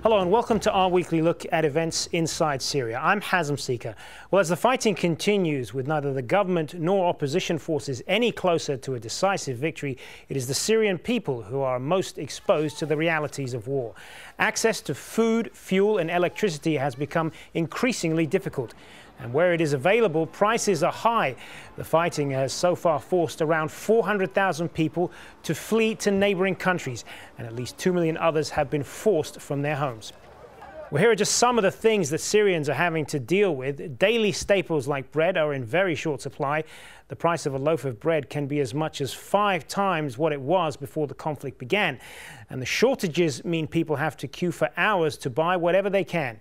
Hello and welcome to our weekly look at events inside Syria. I'm Hazem Sika. Well, as the fighting continues with neither the government nor opposition forces any closer to a decisive victory, it is the Syrian people who are most exposed to the realities of war. Access to food, fuel and electricity has become increasingly difficult. And where it is available, prices are high. The fighting has so far forced around 400,000 people to flee to neighbouring countries, and at least 2 million others have been forced from their homes. Well, here are just some of the things that Syrians are having to deal with. Daily staples like bread are in very short supply. The price of a loaf of bread can be as much as 5 times what it was before the conflict began. And the shortages mean people have to queue for hours to buy whatever they can.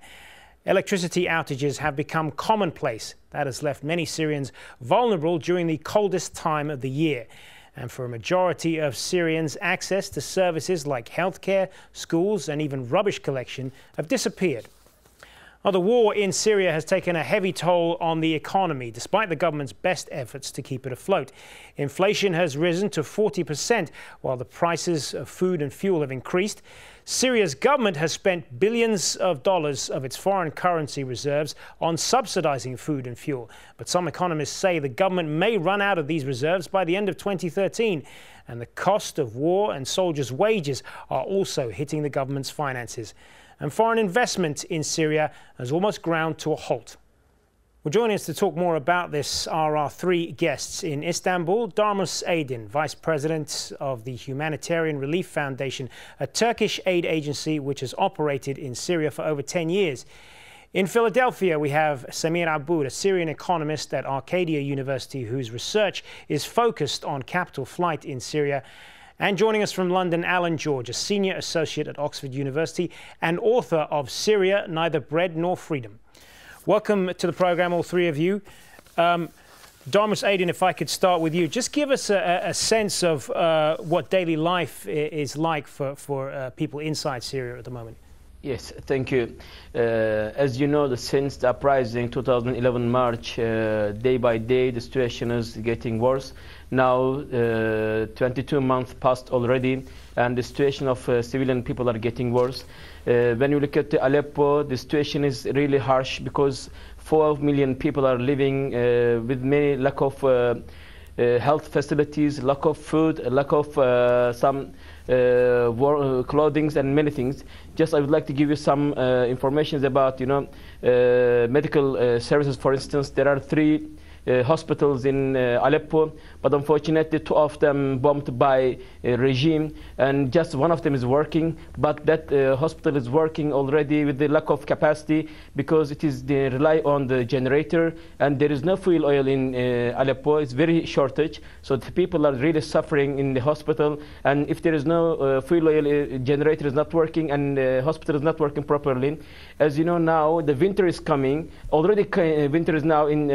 Electricity outages have become commonplace. That has left many Syrians vulnerable during the coldest time of the year. And for a majority of Syrians, access to services like healthcare, schools and even rubbish collection have disappeared. Well, the war in Syria has taken a heavy toll on the economy, despite the government's best efforts to keep it afloat. Inflation has risen to 40%, while the prices of food and fuel have increased. Syria's government has spent billions of dollars of its foreign currency reserves on subsidizing food and fuel. But some economists say the government may run out of these reserves by the end of 2013. And the cost of war and soldiers' wages are also hitting the government's finances. And foreign investment in Syria has almost ground to a halt. Well, joining us to talk more about this are our 3 guests in Istanbul. Durmus Aydin, Vice President of the Humanitarian Relief Foundation, a Turkish aid agency which has operated in Syria for over 10 years. In Philadelphia, we have Abboud, a Syrian economist at Arcadia University, whose research is focused on capital flight in Syria. And joining us from London, Alan George, a senior associate at Oxford University and author of Syria, Neither Bread Nor Freedom. Welcome to the programme, all 3 of you. Durmus Aydin, if I could start with you, just give us a sense of what daily life is like for people inside Syria at the moment. Yes, thank you. As you know, since the uprising 2011 March, day by day the situation is getting worse. Now 22 months passed already and the situation of civilian people are getting worse. When you look at Aleppo, the situation is really harsh because 4 million people are living with many lack of health facilities, lack of food, lack of some clothing and many things. Just I would like to give you some information about, medical services. For instance, there are 3 hospitals in Aleppo, but unfortunately 2 of them bombed by a regime and just 1 of them is working, but that hospital is working already with the lack of capacity because they rely on the generator and there is no fuel oil in Aleppo. It's very shortage, so the people are really suffering in the hospital, and if there is no fuel oil, generator is not working and the hospital is not working properly. As you know, now the winter is coming. Already winter is now in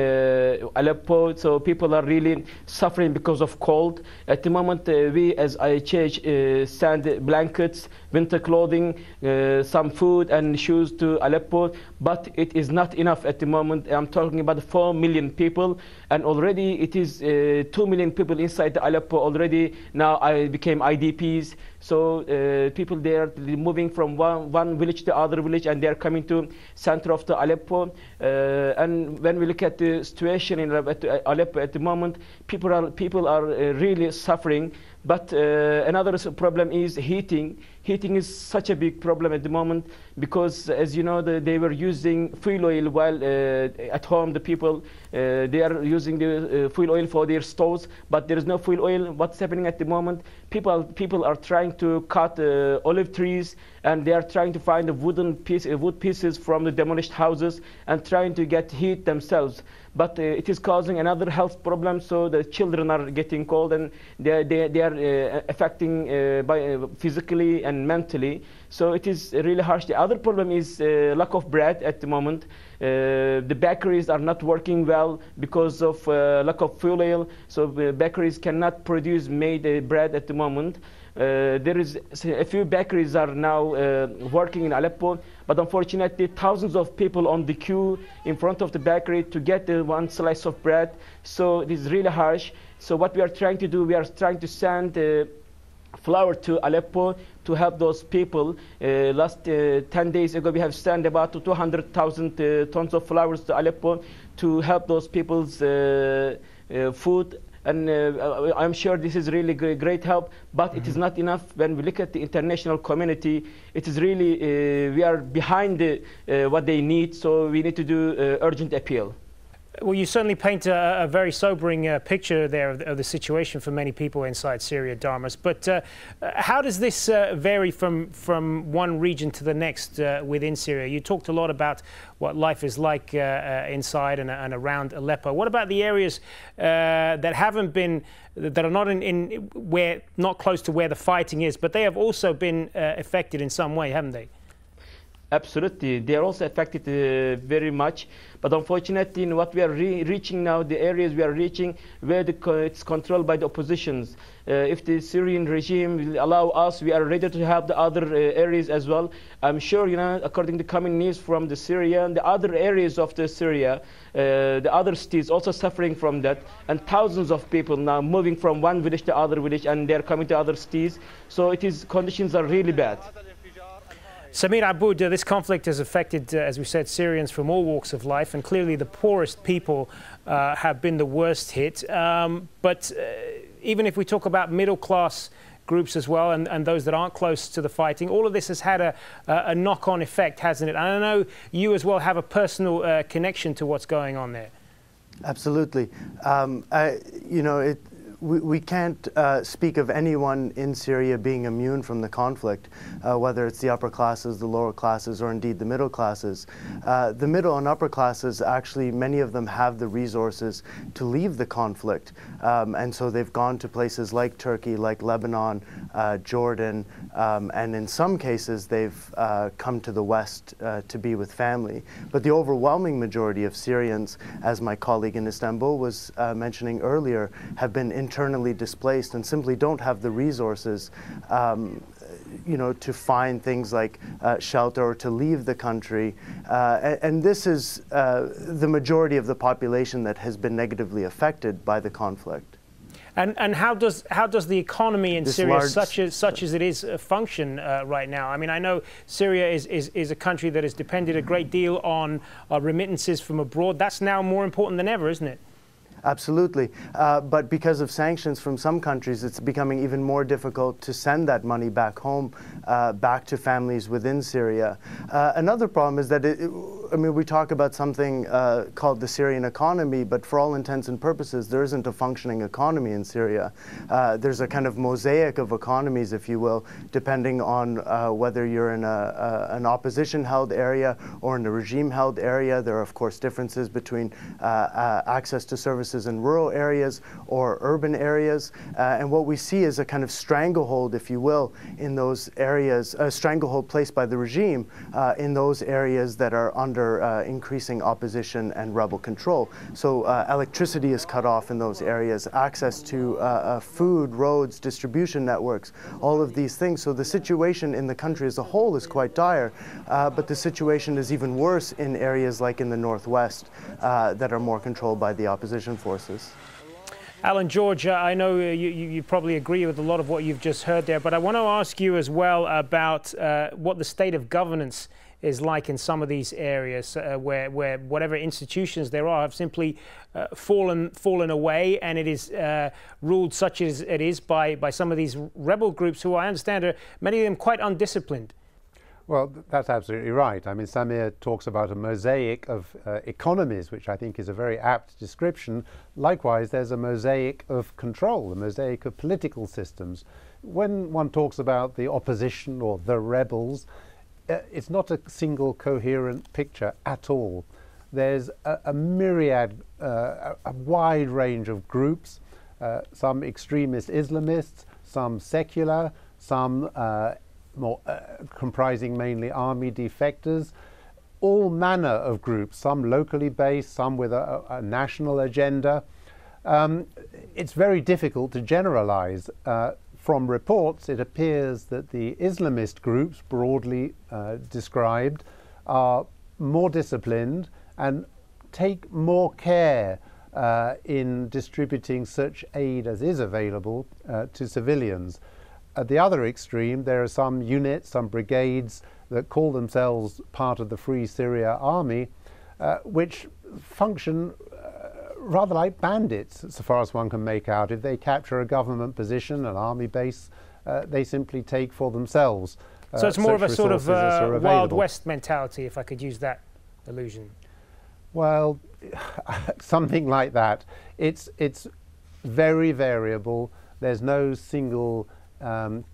Aleppo, so people are really suffering because of cold. At the moment, we as IHH send blankets, winter clothing, some food and shoes to Aleppo, but it is not enough at the moment. I'm talking about 4 million people, and already it is 2 million people inside Aleppo already. Now I became IDPs. So people there moving from one village to other village, and they are coming to center of the Aleppo. And when we look at the situation in Aleppo at the moment, people are really suffering. But another problem is heating. Heating is such a big problem at the moment because, as you know, they were using fuel oil while at home. The people they are using the fuel oil for their stoves, but there is no fuel oil. What's happening at the moment? People are trying to cut olive trees, and they are trying to find the wood pieces from the demolished houses and trying to get heat themselves. But it is causing another health problem. So the children are getting cold, and they are affecting physically and mentally. So it is really harsh. The other problem is lack of bread at the moment. The bakeries are not working well because of lack of fuel oil. So bakeries cannot produce made bread at the moment. There is a few bakeries are now working in Aleppo, but unfortunately thousands of people on the queue in front of the bakery to get 1 slice of bread. So it is really harsh. So what we are trying to do, we are trying to send flour to Aleppo to help those people. Last 10 days ago, we have sent about 200,000 tons of flour to Aleppo to help those people's food. And I'm sure this is really great help, but it is not enough. When we look at the international community, it is really, we are behind what they need, so we need to do urgent appeal. Well, you certainly paint a very sobering picture there of the situation for many people inside Syria, Durmus. But how does this vary from one region to the next within Syria? You talked a lot about what life is like inside and around Aleppo. What about the areas that haven't been, that are not not close to where the fighting is, but they have also been affected in some way, haven't they? Absolutely, they are also affected very much. But unfortunately, in what we are reaching now, the areas we are reaching where it's controlled by the oppositions. If the Syrian regime will allow us, we are ready to help the other areas as well. I'm sure, you know, according to coming news from the Syria and the other areas of the Syria, the other cities also suffering from that, and thousands of people now moving from one village to other village, and they're coming to other cities. So conditions are really bad. Samir Abboud, this conflict has affected, as we said, Syrians from all walks of life, and clearly the poorest people have been the worst hit. But even if we talk about middle-class groups as well, and those that aren't close to the fighting, all of this has had a knock-on effect, hasn't it? And I know you as well have a personal connection to what's going on there. Absolutely. You know, we can't speak of anyone in Syria being immune from the conflict, whether it's the upper classes, the lower classes, or indeed the middle classes. The middle and upper classes, actually, many of them have the resources to leave the conflict. And so they've gone to places like Turkey, like Lebanon, Jordan, and in some cases they've come to the West to be with family. But the overwhelming majority of Syrians, as my colleague in Istanbul was mentioning earlier, have been internally displaced and simply don't have the resources you know, to find things like shelter or to leave the country. And this is the majority of the population that has been negatively affected by the conflict. And how does the economy in Syria, such as it is, function right now? I mean, I know Syria is a country that has depended a great deal on remittances from abroad. That's now more important than ever, isn't it? Absolutely. But because of sanctions from some countries, it's becoming even more difficult to send that money back home, back to families within Syria. Another problem is that, I mean, we talk about something called the Syrian economy, but for all intents and purposes, there isn't a functioning economy in Syria. There's a kind of mosaic of economies, if you will, depending on whether you're in an opposition-held area or in a regime-held area. There are, of course, differences between access to services in rural areas or urban areas. And what we see is a kind of stranglehold, if you will, in those areas, a stranglehold placed by the regime in those areas that are under increasing opposition and rebel control. So electricity is cut off in those areas, access to food, roads, distribution networks, all of these things. So the situation in the country as a whole is quite dire, but the situation is even worse in areas like in the northwest that are more controlled by the opposition forces. Alan, George, I know you probably agree with a lot of what you've just heard there, but I want to ask you as well about what the state of governance is like in some of these areas where whatever institutions there are have simply fallen away, and it is ruled such as it is by some of these rebel groups who I understand are, many of them, quite undisciplined. Well, that's absolutely right. I mean, Samir talks about a mosaic of economies, which I think is a very apt description. Likewise, there's a mosaic of control, a mosaic of political systems. When one talks about the opposition or the rebels, it's not a single coherent picture at all. There's a myriad, a wide range of groups, some extremist Islamists, some secular, some more comprising mainly army defectors, all manner of groups, some locally based, some with a national agenda. It's very difficult to generalize. From reports, it appears that the Islamist groups, broadly described, are more disciplined and take more care in distributing such aid as is available to civilians. at the other extreme, there are some units, some brigades that call themselves part of the Free Syria Army, which function rather like bandits, so far as one can make out. If they capture a government position, an army base, they simply take for themselves. So it's more of a sort of Wild West mentality, if I could use that allusion. Well, something like that. It's very variable. There's no single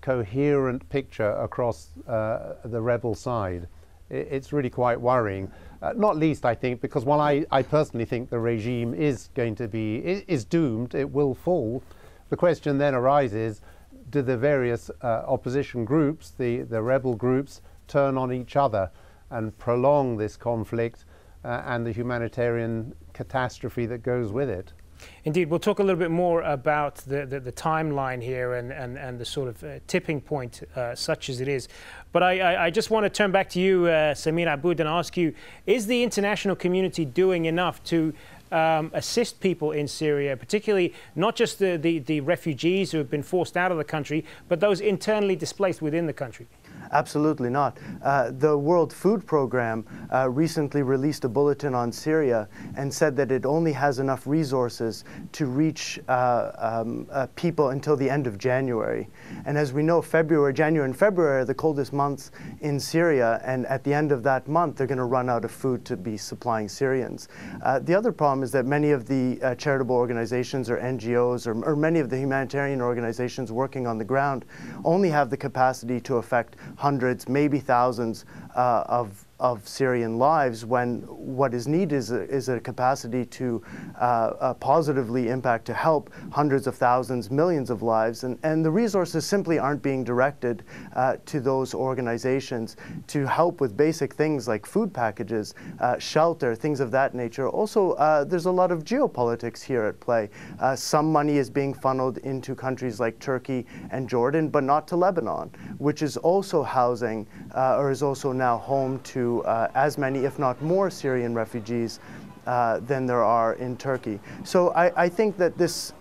coherent picture across the rebel side. It's really quite worrying. Not least, I think, because while I personally think the regime is going to be, is doomed, it will fall, the question then arises, do the various opposition groups, the rebel groups, turn on each other and prolong this conflict and the humanitarian catastrophe that goes with it? Indeed, we'll talk a little bit more about the timeline here and the sort of tipping point, such as it is. But I just want to turn back to you, Samir Abboud, and ask you, is the international community doing enough to assist people in Syria, particularly not just the refugees who have been forced out of the country, but those internally displaced within the country? Absolutely not. The World Food Programme recently released a bulletin on Syria and said that it only has enough resources to reach people until the end of January. And as we know, January and February are the coldest months in Syria, and at the end of that month, they're going to run out of food to be supplying Syrians. The other problem is that many of the charitable organizations or NGOs or many of the humanitarian organizations working on the ground only have the capacity to affect hundreds, maybe thousands of Syrian lives, when what is needed is a capacity to positively impact, to help hundreds of thousands, millions of lives. And the resources simply aren't being directed to those organizations to help with basic things like food packages, shelter, things of that nature. Also, there's a lot of geopolitics here at play. Some money is being funneled into countries like Turkey and Jordan, but not to Lebanon, which is also housing or is also now home to as many, if not more, Syrian refugees than there are in Turkey. So I think that this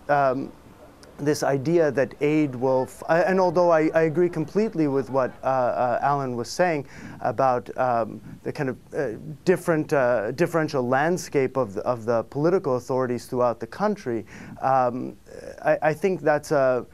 this idea that aid will, and although I agree completely with what Alan was saying about the kind of differential landscape of the political authorities throughout the country, I think that's a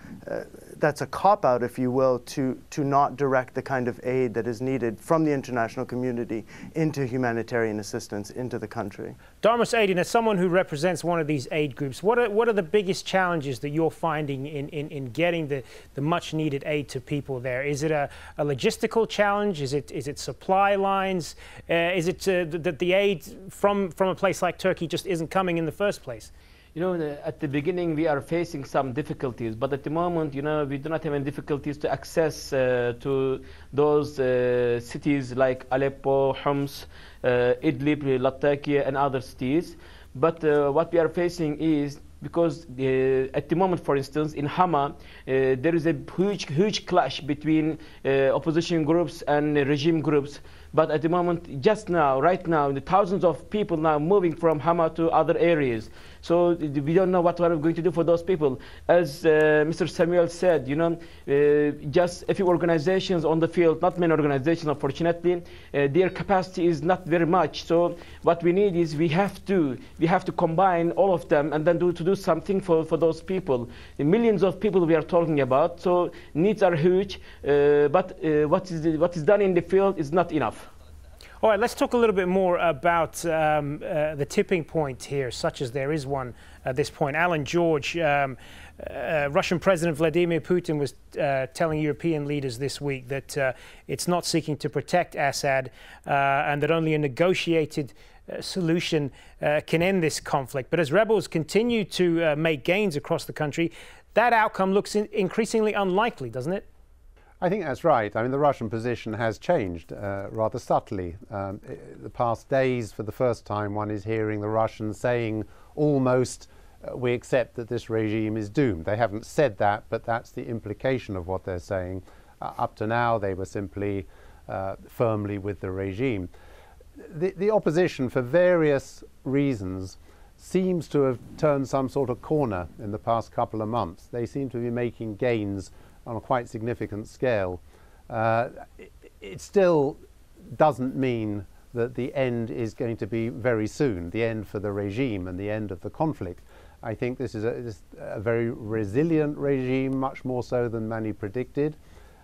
cop-out, if you will, to not direct the kind of aid that is needed from the international community into humanitarian assistance into the country. Durmus Aydin, as someone who represents one of these aid groups, what are the biggest challenges that you're finding in getting the much-needed aid to people there? Is it a logistical challenge? Is it supply lines? Is it that the aid from a place like Turkey just isn't coming in the first place? You know, at the beginning we are facing some difficulties, but at the moment, you know, we do not have any difficulties to access to those cities like Aleppo, Homs, Idlib, Latakia, and other cities. But what we are facing is, because at the moment, for instance, in Hama, there is a huge clash between opposition groups and regime groups. But at the moment, just now, right now, the thousands of people now moving from Hama to other areas. So we don't know what we're going to do for those people. As Mr. Samuel said, you know, just a few organizations on the field, not many organizations, unfortunately, their capacity is not very much. So what we need is we have to combine all of them and then to do something for those people. The millions of people we are talking about. So needs are huge, but what is done in the field is not enough. All right, let's talk a little bit more about the tipping point here, such as there is one at this point. Alan George, Russian President Vladimir Putin was telling European leaders this week that it's not seeking to protect Assad and that only a negotiated solution can end this conflict. But as rebels continue to make gains across the country, that outcome looks increasingly unlikely, doesn't it? I think that's right. I mean, the Russian position has changed rather subtly. The past days, for the first time, one is hearing the Russians saying almost, we accept that this regime is doomed. They haven't said that, but that's the implication of what they're saying. Up to now, they were simply firmly with the regime. The opposition, for various reasons, seems to have turned some sort of corner in the past couple of months. They seem to be making gains on a quite significant scale. It still doesn't mean that the end is going to be very soon, the end for the regime and the end of the conflict. I think this is a very resilient regime, much more so than many predicted.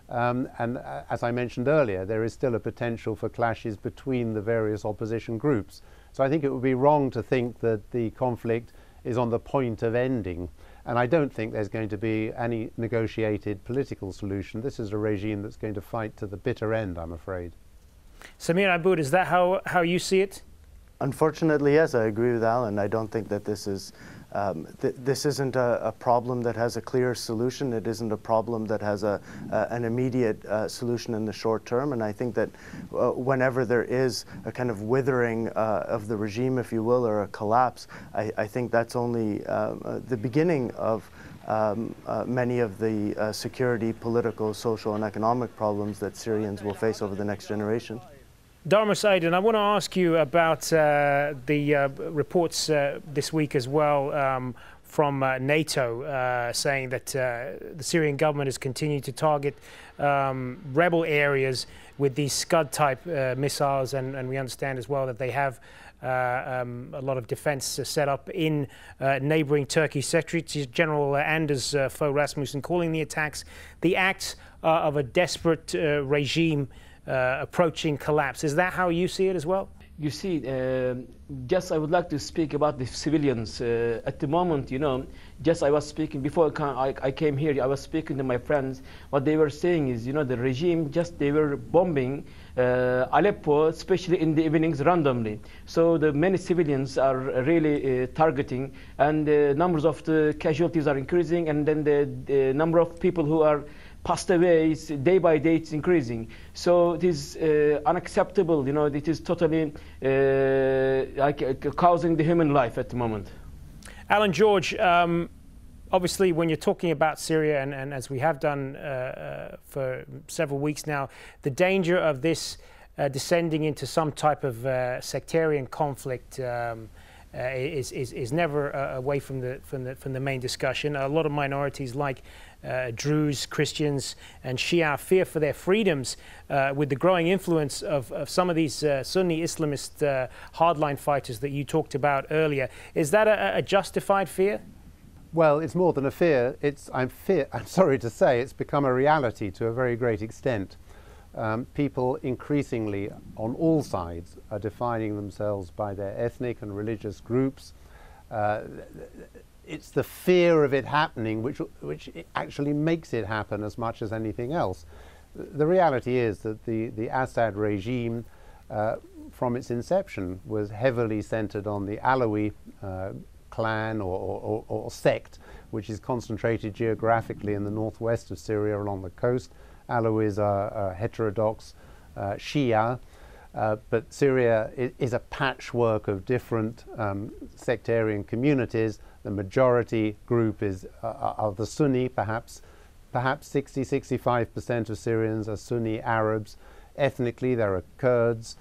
And as I mentioned earlier, there is still a potential for clashes between the various opposition groups. So I think it would be wrong to think that the conflict is on the point of ending. And I don't think there's going to be any negotiated political solution. This is a regime that's going to fight to the bitter end, I'm afraid. Samir Abboud, is that how you see it? Unfortunately, yes, I agree with Alan. I don't think that this is this isn't a problem that has a clear solution. It isn't a problem that has an immediate solution in the short term. And I think that whenever there is a kind of withering of the regime, if you will, or a collapse, I think that's only the beginning of many of the security, political, social, and economic problems that Syrians will face over the next generation. Durmus Aydin, I want to ask you about the reports this week as well from NATO saying that the Syrian government has continued to target rebel areas with these Scud-type missiles, and we understand as well that they have a lot of defense set up in neighboring Turkey. Secretary General Anders Fogh Rasmussen calling the attacks the acts of a desperate regime approaching collapse. Is that how you see it as well? You see, just I would like to speak about the civilians. At the moment, you know, just I was speaking, before I came here, I was speaking to my friends. What they were saying is, you know, the regime, just they were bombing Aleppo, especially in the evenings, randomly. So the many civilians are really targeting, and the numbers of the casualties are increasing, and then the number of people who are passed away is day by day it's increasing. So it is unacceptable, you know, it is totally like causing the human life at the moment. Alan George, obviously when you're talking about Syria, and as we have done for several weeks now, the danger of this descending into some type of sectarian conflict is never away from the main discussion. A lot of minorities like Druze, Christians, and Shia fear for their freedoms with the growing influence of some of these Sunni Islamist hardline fighters that you talked about earlier. Is that a justified fear? Well, it's more than a fear. I'm sorry to say, it's become a reality to a very great extent. People increasingly on all sides are defining themselves by their ethnic and religious groups. It's the fear of it happening which actually makes it happen as much as anything else. The reality is that the Assad regime from its inception was heavily centered on the Alawi clan or sect, which is concentrated geographically in the northwest of Syria along the coast. Alawis are heterodox Shia, but Syria is a patchwork of different sectarian communities. The majority group is of the Sunni, perhaps 60–65% of Syrians are Sunni Arabs. Ethnically, there are Kurds,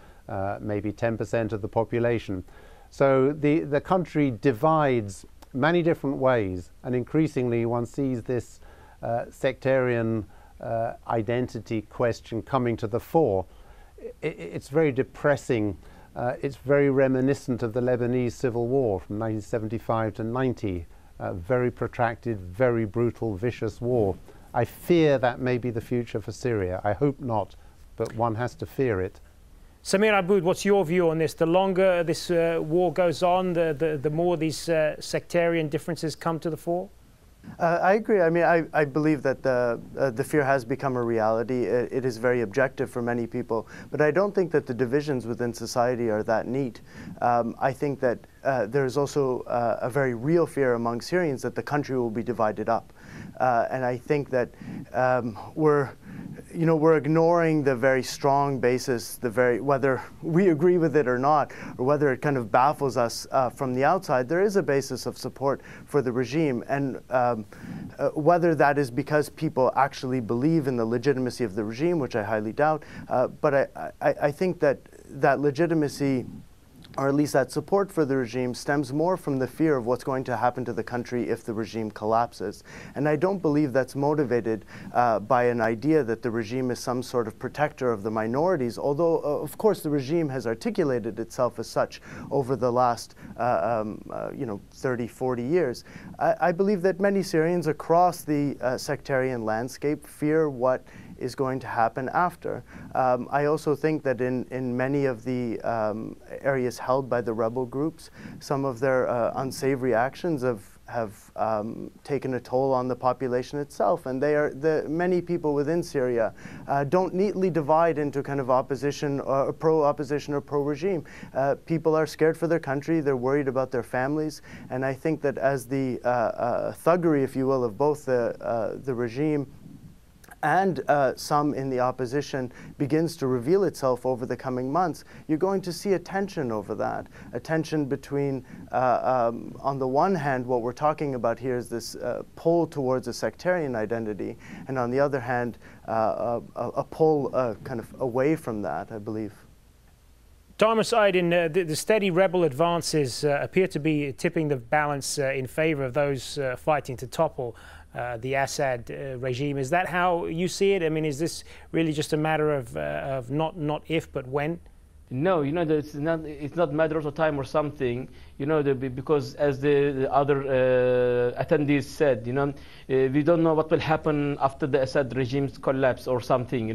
maybe 10% of the population. So the country divides many different ways, and increasingly one sees this sectarian identity question coming to the fore. It's very depressing. It's very reminiscent of the Lebanese civil war from 1975 to 90. Very protracted, very brutal, vicious war. I fear that may be the future for Syria. I hope not, but one has to fear it. Samir Abboud, what's your view on this? The longer this war goes on, the more these sectarian differences come to the fore? I agree. I mean, I believe that the fear has become a reality. It is very objective for many people, but I don't think that the divisions within society are that neat. I think that there is also a very real fear among Syrians that the country will be divided up, and I think that we're ignoring the very strong basis, whether we agree with it or not, or whether it kind of baffles us from the outside. There is a basis of support for the regime, and whether that is because people actually believe in the legitimacy of the regime, which I highly doubt, but I think that legitimacy or at least that support for the regime, stems more from the fear of what's going to happen to the country if the regime collapses. And I don't believe that's motivated by an idea that the regime is some sort of protector of the minorities, although, of course, the regime has articulated itself as such over the last 30, 40 years. I believe that many Syrians across the sectarian landscape fear what is going to happen after. I also think that in many of the areas held by the rebel groups, some of their unsavory actions have taken a toll on the population itself, and many people within Syria don't neatly divide into kind of opposition or pro-opposition or pro-regime. People are scared for their country, they're worried about their families, and I think that as the thuggery, if you will, of both the regime and some in the opposition begins to reveal itself over the coming months, you're going to see a tension over that. A tension between, on the one hand, what we're talking about here is this pull towards a sectarian identity, and on the other hand, a pull kind of away from that, I believe. Durmus Aydin, the steady rebel advances appear to be tipping the balance in favor of those fighting to topple the Assad regime. Is that how you see it? I mean, is this really just a matter of not if, but when? No, it's not a matter of time or something, because as the other attendees said, we don't know what will happen after the Assad regime's collapse or something,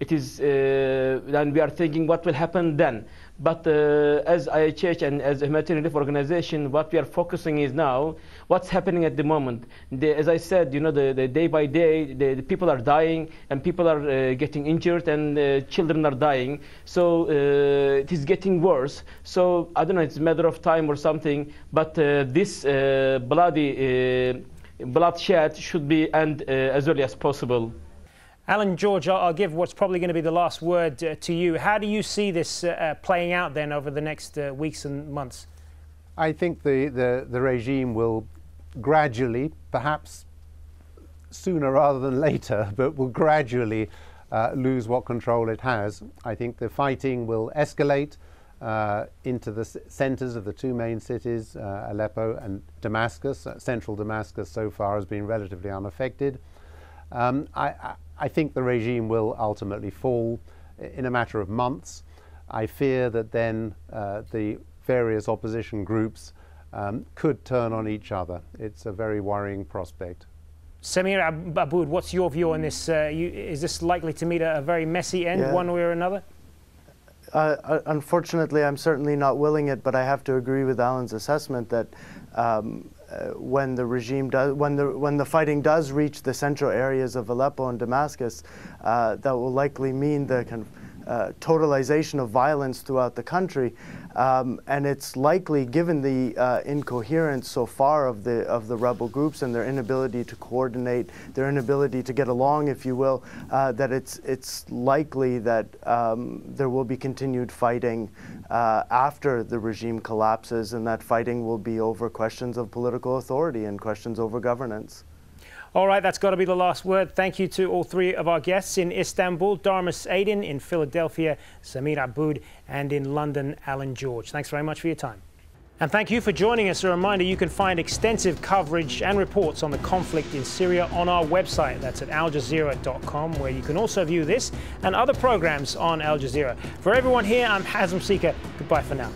It is, and we are thinking what will happen then. But as IHH and as a humanitarian relief organization, what we are focusing is now what's happening at the moment. As I said, the day by day, the people are dying and people are getting injured and children are dying. So it is getting worse. So I don't know, it's a matter of time or something. But this bloody bloodshed should be end as early as possible. Alan George, I'll give what's probably going to be the last word to you. How do you see this playing out then over the next weeks and months? I think the regime will gradually, perhaps sooner rather than later, but will gradually lose what control it has. I think the fighting will escalate into the centers of the two main cities, Aleppo and Damascus. Central Damascus so far has been relatively unaffected. I think the regime will ultimately fall in a matter of months. I fear that then the various opposition groups could turn on each other. It's a very worrying prospect. Samir Abboud, what's your view on this? Is this likely to meet a very messy end, one way or another? Unfortunately, I'm certainly not willing it, but I have to agree with Alan's assessment that when the fighting does reach the central areas of Aleppo and Damascus, that will likely mean the kind of totalization of violence throughout the country, and it's likely, given the incoherence so far of the rebel groups and their inability to coordinate, their inability to get along, if you will, that it's likely that there will be continued fighting after the regime collapses, and that fighting will be over questions of political authority and questions over governance. All right, that's got to be the last word. Thank you to all three of our guests in Istanbul, Durmus Aydin, in Philadelphia, Samir Abboud, and in London, Alan George. Thanks very much for your time. And thank you for joining us. A reminder, you can find extensive coverage and reports on the conflict in Syria on our website. That's at aljazeera.com, where you can also view this and other programs on Al Jazeera. For everyone here, I'm Hazem Sika. Goodbye for now.